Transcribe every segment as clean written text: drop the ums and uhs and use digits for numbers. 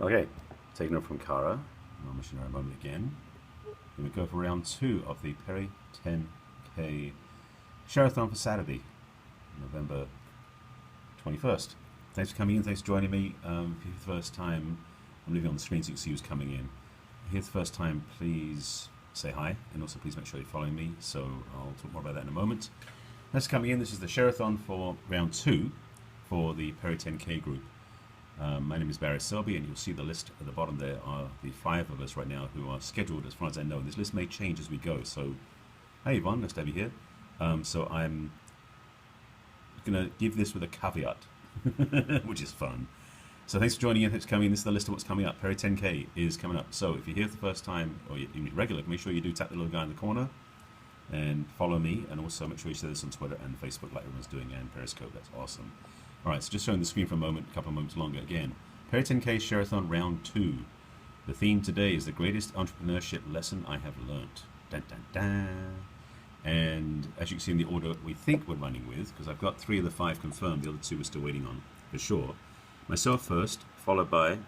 Okay, taking over from Kara, our missionary moment again. Here we go for round 2 of the Perry 10K Share-a-thon for Saturday, November 21st. Thanks for coming in, thanks for joining me. If you're the first time, I'm leaving on the screen so you can see who's coming in. If you're the first time, please say hi, and also please make sure you're following me, so I'll talk more about that in a moment. Thanks for coming in. This is the Share-a-thon for round 2 for the Perry 10K group. My name is Barry Selby, and you'll see the list at the bottom there are the 5 of us right now who are scheduled as far as I know. This list may change as we go, so hey Yvonne, nice to have you here. So I'm going to give this with a caveat, which is fun. So thanks for joining in, thanks for coming in. This is the list of what's coming up. Perry 10K is coming up. So if you're here for the first time, or you're regular, make sure you do tap the little guy in the corner and follow me, and also make sure you share this on Twitter and Facebook like everyone's doing, and Periscope. That's awesome. Alright, so just showing the screen for a moment, a couple of moments longer again. Perry 10K Share-a-thon round 2. The theme today is the greatest entrepreneurship lesson I have learnt. Dun, dun, dun. And as you can see in the order we think we're running with, because I've got 3 of the 5 confirmed, the other 2 we're still waiting on, for sure. Myself first, followed by,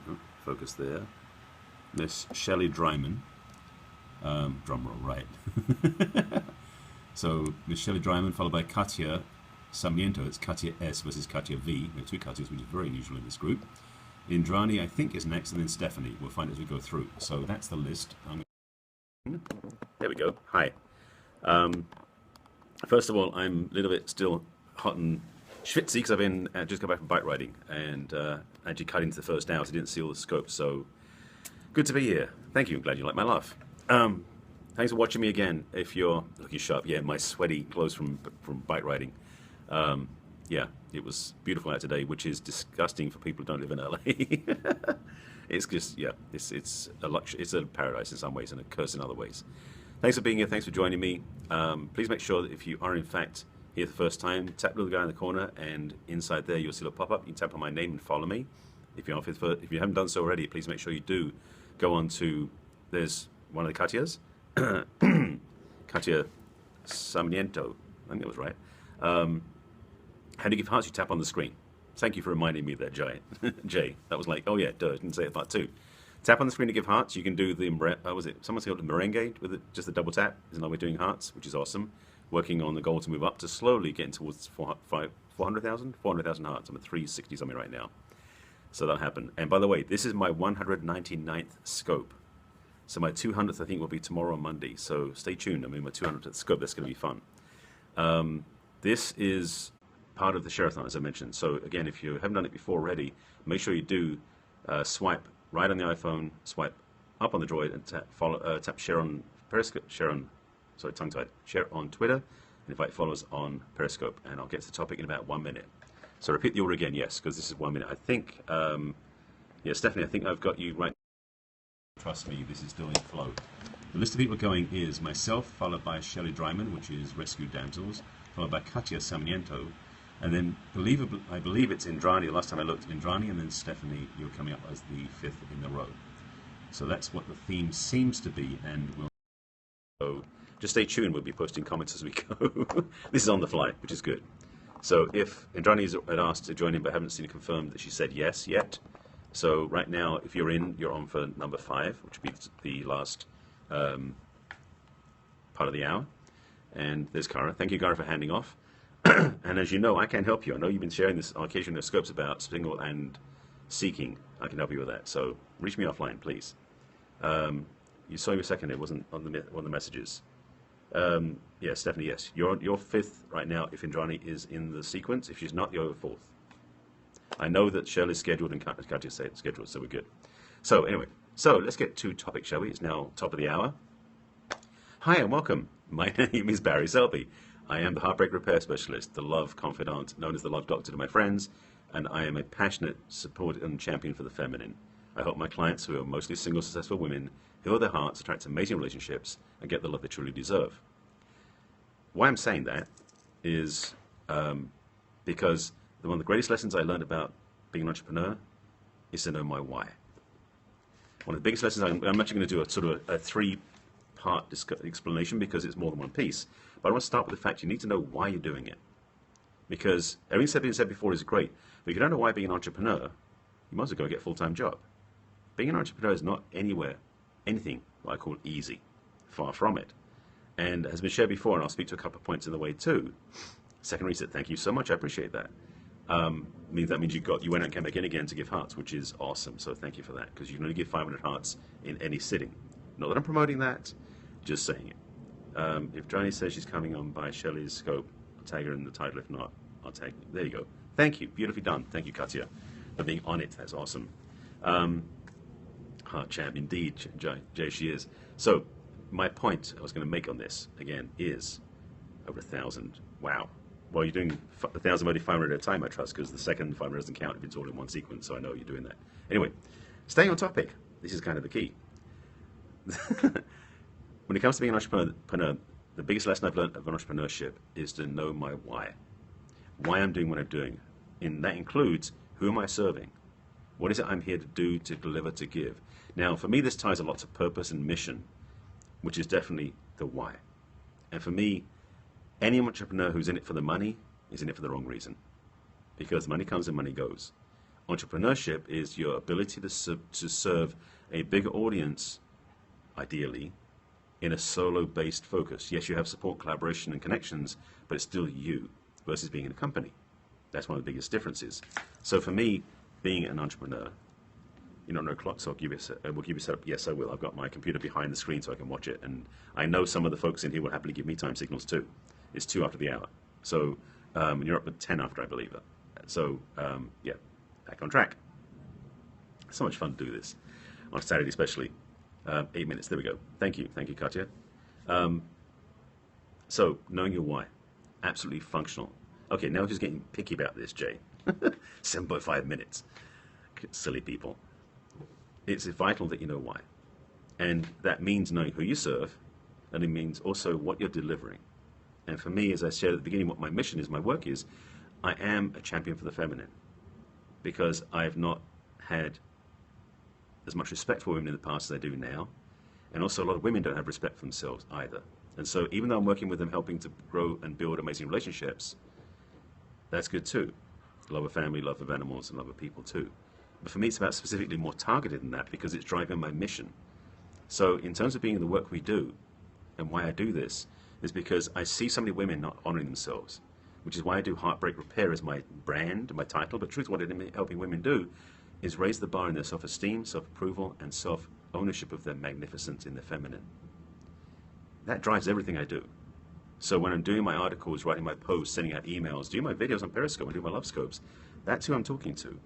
focus there, Miss Shelley Dryman. Drum roll, right. So, Miss Shelley Dryman, followed by Katya Sarmiento. It's Katya S versus Katya V. We have 2 Katyas, which is very unusual in this group. Indrani, I think, is next, and then Stephanie. We'll find as we go through. So that's the list. There we go. Hi. First of all, I'm a little bit still hot and schwitzy because I've been just got back from bike riding and actually cut into the first hour, so I didn't see all the scope. So good to be here. Thank you. I'm glad you like my laugh. Thanks for watching me again. If you're looking sharp, yeah, my sweaty clothes from bike riding. Yeah, it was beautiful out today, which is disgusting for people who don't live in LA. It's just, yeah, it's a luxury, it's a paradise in some ways and a curse in other ways. Thanks for being here. Thanks for joining me. Please make sure that if you are in fact here the first time, tap the little guy in the corner, and inside there you'll see a pop-up. You can tap on my name and follow me. If you haven't done so already, please make sure you do go on to, there's one of the Katyas, Katya Sarmiento, I think that was right. How do you give hearts? You tap on the screen. Thank you for reminding me of that, Jay. Jay, that was like, oh yeah, duh, I didn't say it part 2. Tap on the screen to give hearts. You can do the, was it, someone said the merengue with it, just the double tap. Is another way of doing hearts, which is awesome. Working on the goal to move up to slowly getting towards 400,000 hearts. I'm at 360 something right now. So that'll happen. And by the way, this is my 199th scope. So my 200th, I think, will be tomorrow on Monday. So stay tuned. I mean, my 200th scope, that's going to be fun. This is part of the Share-a-thon, as I mentioned. So again, if you haven't done it before already, make sure you do swipe right on the iPhone, swipe up on the Droid, and tap share on Periscope, share on Twitter, and invite followers on Periscope. And I'll get to the topic in about 1 minute. So repeat the order again, yes, because this is 1 minute. I think, yeah, Stephanie, I think I've got you right. Trust me, this is still in flow. The list of people going is myself, followed by Shelley Dryman, which is Rescue Damsels, followed by Katya Sarmiento, and then I believe it's Indrani. The last time I looked, Indrani, and then Stephanie, you're coming up as the 5th in the row. So that's what the theme seems to be, and we'll so just stay tuned. We'll be posting comments as we go. This is on the fly, which is good. So if Indrani had asked to join in, but haven't seen it confirmed that she said yes yet. So right now, if you're in, you're on for number 5, which would be the last part of the hour. And there's Kara. Thank you, Kara, for handing off. And as you know, I can help you. I know you've been sharing this on occasion of scopes about single and seeking. I can help you with that. So reach me offline, please. You saw me a second. It wasn't on one of the messages. Yeah, Stephanie, yes. You're 5th right now if Indrani is in the sequence. If she's not, you're 4th. I know that Shirley's scheduled and Katya said scheduled, so we're good. So anyway, so let's get to topic, shall we? It's now top of the hour. Hi and welcome. My name is Barry Selby. I am the heartbreak repair specialist, the love confidant, known as the love doctor to my friends, and I am a passionate support and champion for the feminine. I help my clients, who are mostly single, successful women, heal their hearts, attract amazing relationships, and get the love they truly deserve. Why I'm saying that is because one of the greatest lessons I learned about being an entrepreneur is to know my why. One of the biggest lessons, I'm actually going to do a sort of a 3-part explanation because it's more than one piece. But I want to start with the fact you need to know why you're doing it. Because everything that's been said before is great. But if you don't know why being an entrepreneur, you might as well go get a full-time job. being an entrepreneur is not anything what I call easy. Far from it. And has been shared before, and I'll speak to a couple of points in the way too. Second reset, thank you so much. I appreciate that. That means you went out and came back in again to give hearts, which is awesome. So thank you for that, because you can only give 500 hearts in any sitting. Not that I'm promoting that, just saying it. If Johnny says she's coming on by Shelley's scope, I'll tag her in the title. If not, I'll tag. There you go. Thank you. Beautifully done. Thank you, Katya, for being on it. That's awesome. Heart champ, indeed, Jay, she is. So my point I was going to make on this again is over 1,000. Wow. Well, you're doing 1,000 only 500 at a time, I trust, because the second 500 doesn't count if it's all in one sequence. So I know you're doing that. Anyway, staying on topic. This is kind of the key. When it comes to being an entrepreneur, the biggest lesson I've learned of entrepreneurship is to know my why. Why I'm doing what I'm doing. And that includes, who am I serving? What is it I'm here to do, to deliver, to give? Now, for me, this ties a lot to purpose and mission, which is definitely the why. And for me, any entrepreneur who's in it for the money is in it for the wrong reason. Because money comes and money goes. Entrepreneurship is your ability to serve a bigger audience, ideally, in a solo-based focus. Yes, you have support, collaboration, and connections, but it's still you versus being in a company. That's one of the biggest differences. So for me, being an entrepreneur, you don't know clock, so we'll give you set up. Yes, I will. I've got my computer behind the screen so I can watch it. And I know some of the folks in here will happily give me time signals too. It's 2 after the hour. So you're up at 10 after, I believe. So, yeah, back on track. So much fun to do this, on Saturday especially. 8 minutes, there we go. Thank you, Katya. So, knowing your why, absolutely functional. Okay, now who's getting picky about this, Jay? 7.5 minutes. Silly people. It's vital that you know why. And that means knowing who you serve, and it means also what you're delivering. And for me, as I said at the beginning, what my mission is, my work is, I am a champion for the feminine. Because I've not had as much respect for women in the past as I do now. And also a lot of women don't have respect for themselves either. And so even though I'm working with them, helping to grow and build amazing relationships, that's good too. Love of family, love of animals, and love of people too. But for me, it's about specifically more targeted than that, because it's driving my mission. So in terms of being in the work we do, and why I do this, is because I see so many women not honoring themselves, which is why I do Heartbreak Repair as my brand, my title. But truth, what I'm helping women do is raise the bar in their self-esteem, self-approval, and self-ownership of their magnificence in the feminine. That drives everything I do. So when I'm doing my articles, writing my posts, sending out emails, doing my videos on Periscope, and doing my love scopes, that's who I'm talking to.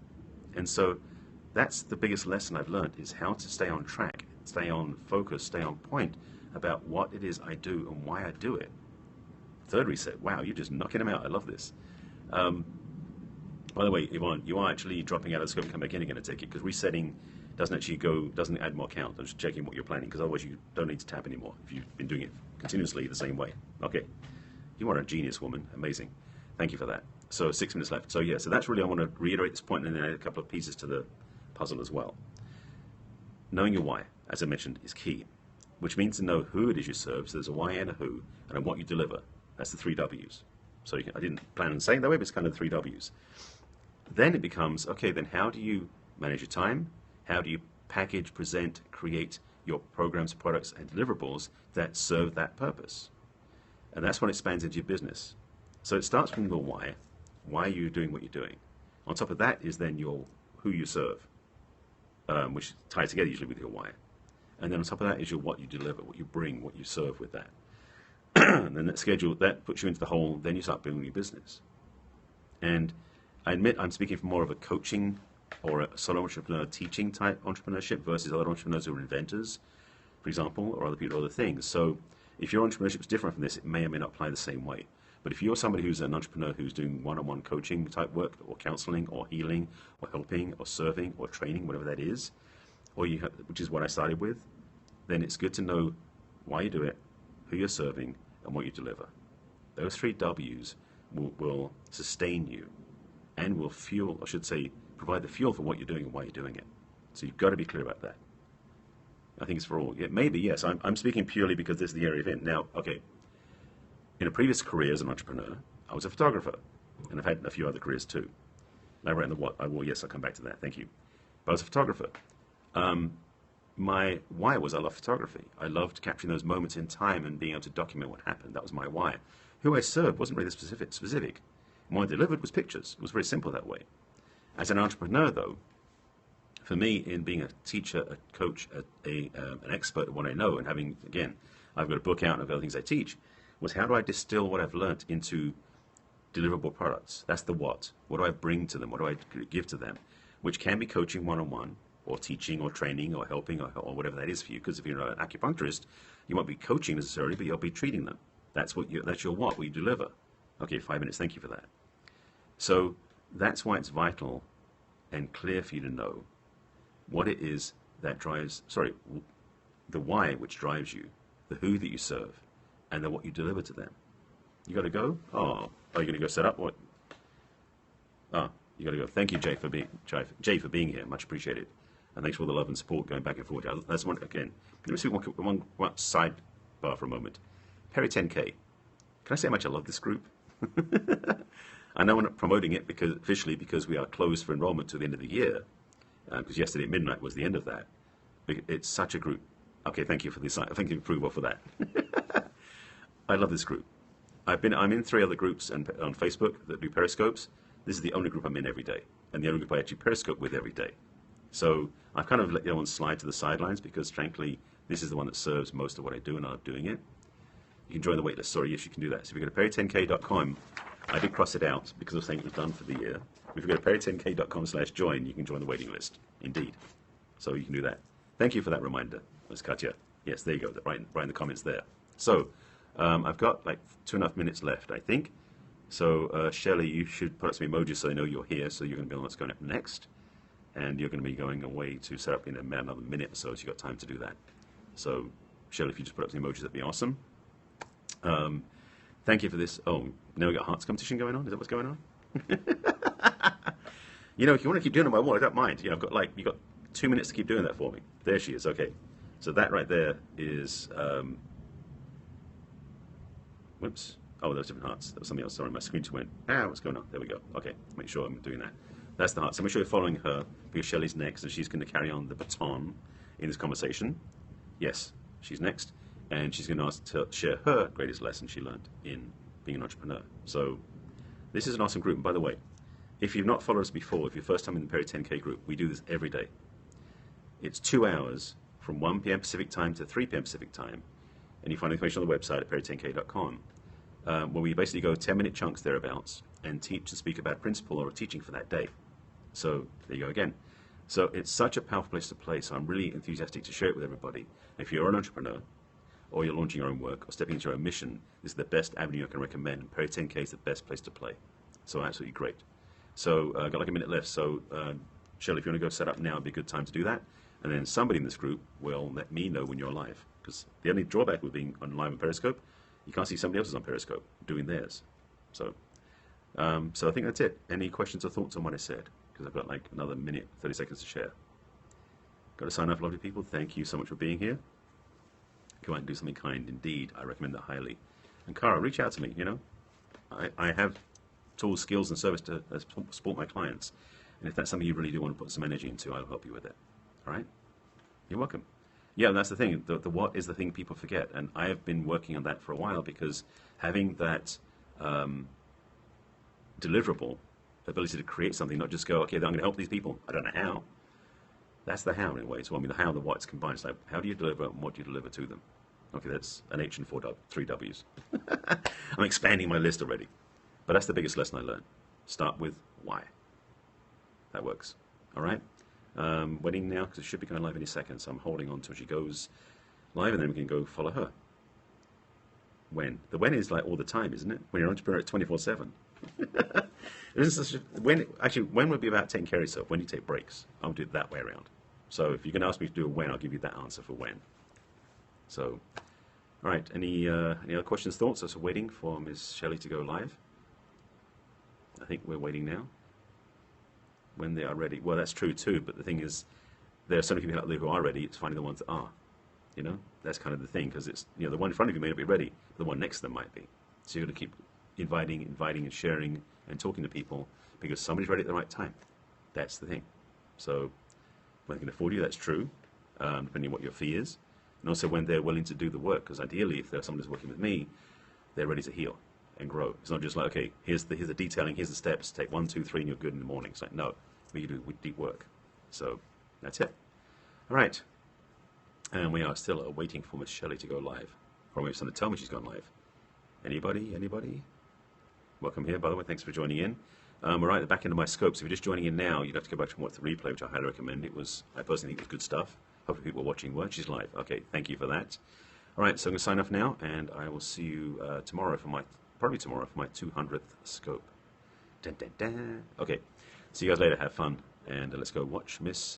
And so that's the biggest lesson I've learned, is how to stay on track, stay on focus, stay on point about what it is I do and why I do it. Third reset. Wow, you're just knocking them out. I love this. By the way, Yvonne, you are actually dropping out of the scope and come back in again, I take it, because resetting doesn't add more count. I'm just checking what you're planning, because otherwise you don't need to tap anymore if you've been doing it continuously the same way. Okay. You are a genius, woman. Amazing. Thank you for that. So 6 minutes left. So yeah, so that's really, I want to reiterate this point and then add a couple of pieces to the puzzle as well. Knowing your why, as I mentioned, is key, which means to know who it is you serve. So there's a why and a who, and what you deliver. That's the 3 W's. So I didn't plan on saying that way, but it's kind of the 3 W's. Then it becomes, okay, then how do you manage your time? How do you package, present, create your programs, products, and deliverables that serve that purpose? And that's what expands into your business. So it starts from your why. Why are you doing what you're doing? On top of that is then your who you serve, which ties together usually with your why. And then on top of that is your what you deliver, what you bring, what you serve with that. And then that schedule, that puts you into the whole, then you start building your business. And I admit I'm speaking from more of a coaching or a solo entrepreneur teaching type entrepreneurship versus other entrepreneurs who are inventors, for example, or other people, other things. So if your entrepreneurship is different from this, it may or may not apply the same way. But if you're somebody who's an entrepreneur who's doing one-on-one coaching type work, or counseling, or healing, or helping, or serving, or training, whatever that is, or you have, which is what I started with, then it's good to know why you do it, who you're serving, and what you deliver. Those 3 W's will sustain you and will fuel, I should say, provide the fuel for what you're doing and why you're doing it. So you've got to be clear about that. I think it's for all. It may be, yes. I'm speaking purely because this is the area of it. Now, okay, in a previous career as an entrepreneur, I was a photographer, and I've had a few other careers too. And I wrote in the what I will. Yes, I'll come back to that. Thank you. But I was a photographer. My why was I love photography. I loved capturing those moments in time and being able to document what happened. That was my why. Who I served wasn't really specific. And what I delivered was pictures. It was very simple that way. As an entrepreneur, though, for me, in being a teacher, a coach, an expert at what I know, and having, again, I've got a book out and I've got other things I teach, was how do I distill what I've learnt into deliverable products? That's the what. What do I bring to them? What do I give to them? Which can be coaching one-on-one, or teaching, or training, or helping, or whatever that is for you. Because if you're an acupuncturist, you won't be coaching necessarily, but you'll be treating them. That's your what you deliver. Okay, 5 minutes. Thank you for that. So that's why it's vital and clear for you to know what it is that drives, the why which drives you, the who that you serve, and then what you deliver to them. You got to go? Oh, are you going to go set up? What? Oh, you got to go. Thank you, Jay, for being here. Much appreciated. And thanks for all the love and support going back and forth. That's one, again, let me see one sidebar for a moment. Perry 10K. Can I say how much I love this group? I know we're not promoting it officially because we are closed for enrollment to the end of the year. Because yesterday at midnight was the end of that. It's such a group. Okay, thank you for this. Thank you for approval for that. I love this group. I'm in 3 other groups on Facebook that do periscopes. This is the only group I'm in every day, and the only group I actually periscope with every day. So I've kind of let the other one slide to the sidelines because, frankly, this is the one that serves most of what I do, and I love doing it. You can join the waitlist. Sorry, yes, you can do that. So if you go to perry10k.com, I did cross it out because I was saying it was done for the year. If you go to perry10k.com/join, you can join the waiting list. Indeed. So you can do that. Thank you for that reminder, Ms. Katya. Yes, there you go. Right in the comments there. So I've got like 2.5 minutes left, I think. So Shelley, you should put up some emojis so they know you're here. So you're going to be on what's going up next. And you're going to be going away to set up in another minute or so you've got time to do that. So Shelley, if you just put up some emojis, that'd be awesome. Thank you for this. Oh, now we've got hearts competition going on. Is that what's going on? You know, if you want to keep doing it on my wall, I don't mind. You know, you've got 2 minutes to keep doing that for me. There she is. Okay. So that right there is, whoops. Oh, those different hearts. That was something else. Sorry, my screen just went, what's going on? There we go. Okay, make sure I'm doing that. That's the heart. So make sure you're following her because Shelley's next and she's going to carry on the baton in this conversation. Yes, she's next. And she's going to ask to share her greatest lesson she learned in being an entrepreneur. So this is an awesome group. And by the way, if you've not followed us before, if you're first time in the Perry 10K group, we do this every day. It's 2 hours from 1 p.m. Pacific time to 3 p.m. Pacific time. And you find information on the website at barry10k.com. Where we basically go 10-minute chunks thereabouts and teach and speak about a principle or a teaching for that day. So there you go again. So it's such a powerful place to play. So I'm really enthusiastic to share it with everybody. If you're an entrepreneur or you're launching your own work or stepping into your own mission, this is the best avenue I can recommend. And Perry 10K is the best place to play. So absolutely great. So I've got like a minute left. So Shelley, if you want to go set up now, it'd be a good time to do that. And then somebody in this group will let me know when you're live. Because the only drawback with being on live on Periscope, you can't see somebody else's on Periscope doing theirs. So I think that's it. Any questions or thoughts on what I said? Because I've got like another minute, 30 seconds to share. Got to sign off, lovely people. Thank you so much for being here. Go out and do something kind. Indeed, I recommend that highly. And Cara, reach out to me. You know, I have tools, skills, and service to support my clients. And if that's something you really do want to put some energy into, I'll help you with it. All right? You're welcome. Yeah, and that's the thing. The what is the thing people forget. And I have been working on that for a while because having that deliverable ability to create something, not just go, okay, I'm going to help these people. I don't know how. That's the how in a way. So I mean, the how and the what's combined. It's like, how do you deliver and what do you deliver to them? Okay, that's an H and 3 W's. I'm expanding my list already. But that's the biggest lesson I learned. Start with why. That works. All right? Wedding now, because it should be going live any second, so I'm holding on till she goes live, and then we can go follow her. When? The when is like all the time, isn't it? When you're an entrepreneur, it's 24/7. When would be about taking care of yourself? When do you take breaks? I'll do it that way around. So if you can ask me to do a when, I'll give you that answer for when. So, all right. Any other questions, thoughts? As we're waiting for Ms. Shelley to go live. I think we're waiting now. When they are ready. Well, that's true too, but the thing is, there are so many people out there who are ready, it's finding the ones that are. You know, that's kind of the thing, because it's, you know, the one in front of you may not be ready, but the one next to them might be. So you've got to keep inviting and sharing and talking to people, because somebody's ready at the right time. That's the thing. So, when they can afford you, that's true, depending on what your fee is. And also when they're willing to do the work, because ideally, if there's someone who's working with me, they're ready to heal and grow. It's not just like, okay, here's the detailing, here's the steps, take 1, 2, 3, and you're good in the morning. It's like, no, we do deep work. So that's it. All right. And we are still waiting for Miss Shelley to go live. Or maybe someone to tell me she's gone live. Anybody? Anybody? Welcome here, by the way. Thanks for joining in. We're right at the back end of my scope. So if you're just joining in now, you'd have to go back and watch the replay, which I highly recommend. I personally think it was good stuff. Hopefully people are watching weren't. She's live. Okay, thank you for that. All right, so I'm going to sign off now, and I will see you tomorrow for my 200th scope. Dun, dun, dun. Okay, see you guys later. Have fun, and let's go watch Miss